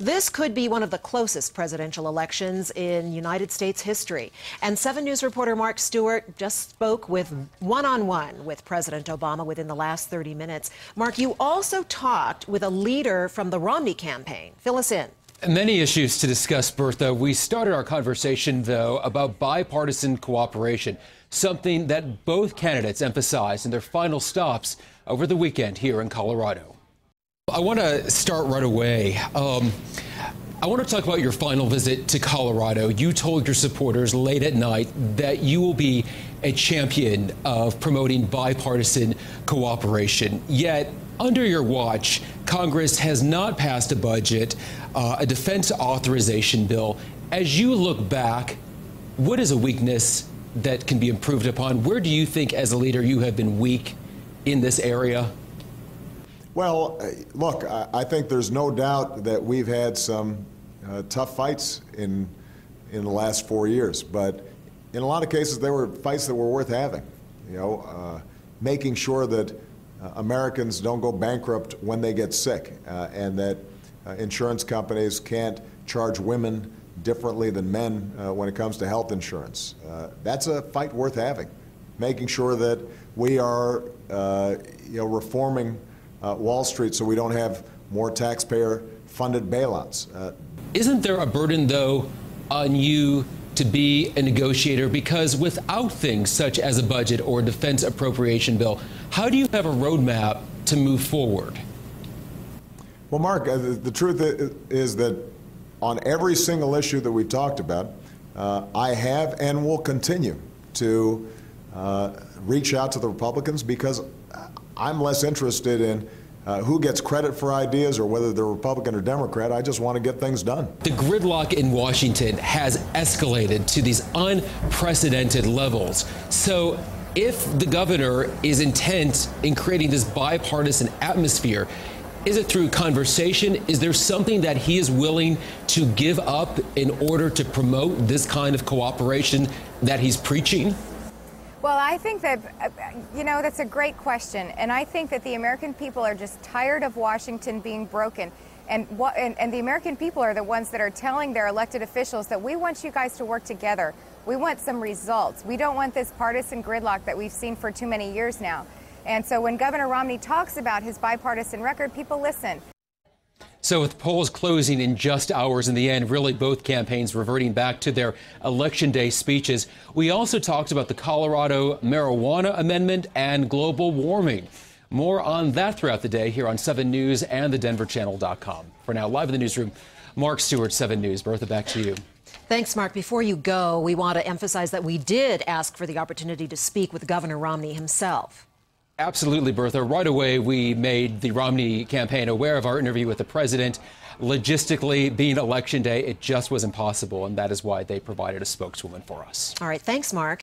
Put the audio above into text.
This could be one of the closest presidential elections in United States history. And 7 News reporter Marc Stewart just spoke with one-on-one with President Obama within the last 30 minutes. Marc, you also talked with a leader from the Romney campaign. Fill us in. Many issues to discuss, Bertha. We started our conversation, though, about bipartisan cooperation, something that both candidates emphasized in their final stops over the weekend here in Colorado. I want to start right away. I want to talk about your final visit to Colorado. You told your supporters late at night that you will be a champion of promoting bipartisan cooperation. Yet, under your watch, Congress has not passed a budget, a defense authorization bill. As you look back, what is a weakness that can be improved upon? Where do you think, as a leader, you have been weak in this area? Well, look, I think there's no doubt that we've had some tough fights in the last 4 years, but in a lot of cases, they were fights that were worth having. You know, making sure that Americans don't go bankrupt when they get sick, and that insurance companies can't charge women differently than men when it comes to health insurance. That's a fight worth having. Making sure that we are, reforming Wall Street so we don't have more taxpayer-funded bailouts. Isn't there a burden, though, on you to be a negotiator? Because without things such as a budget or a defense appropriation bill, how do you have a roadmap to move forward? Well, Mark, the truth is that on every single issue that we've talked about, I have and will continue to reach out to the Republicans, because I'm less interested in who gets credit for ideas or whether they're Republican or Democrat. I just want to get things done. The gridlock in Washington has escalated to these unprecedented levels. So if the governor is intent in creating this bipartisan atmosphere, is it through conversation? Is there something that he is willing to give up in order to promote this kind of cooperation that he's preaching? Well, I think that, that's a great question. And I think that the American people are just tired of Washington being broken. And the American people are the ones that are telling their elected officials that we want you guys to work together. We want some results. We don't want this partisan gridlock that we've seen for too many years now. And so when Governor Romney talks about his bipartisan record, people listen. So with polls closing in just hours in the end, really both campaigns reverting back to their Election Day speeches, we also talked about the Colorado marijuana amendment and global warming. More on that throughout the day here on 7 News and thedenverchannel.com. For now, live in the newsroom, Marc Stewart, 7 News. Bertha, back to you. Thanks, Marc. Before you go, we want to emphasize that we did ask for the opportunity to speak with Governor Romney himself. Absolutely, Bertha. Right away, we made the Romney campaign aware of our interview with the president. Logistically, being Election Day, it just was impossible, and that is why they provided a spokeswoman for us. All right. Thanks, Marc.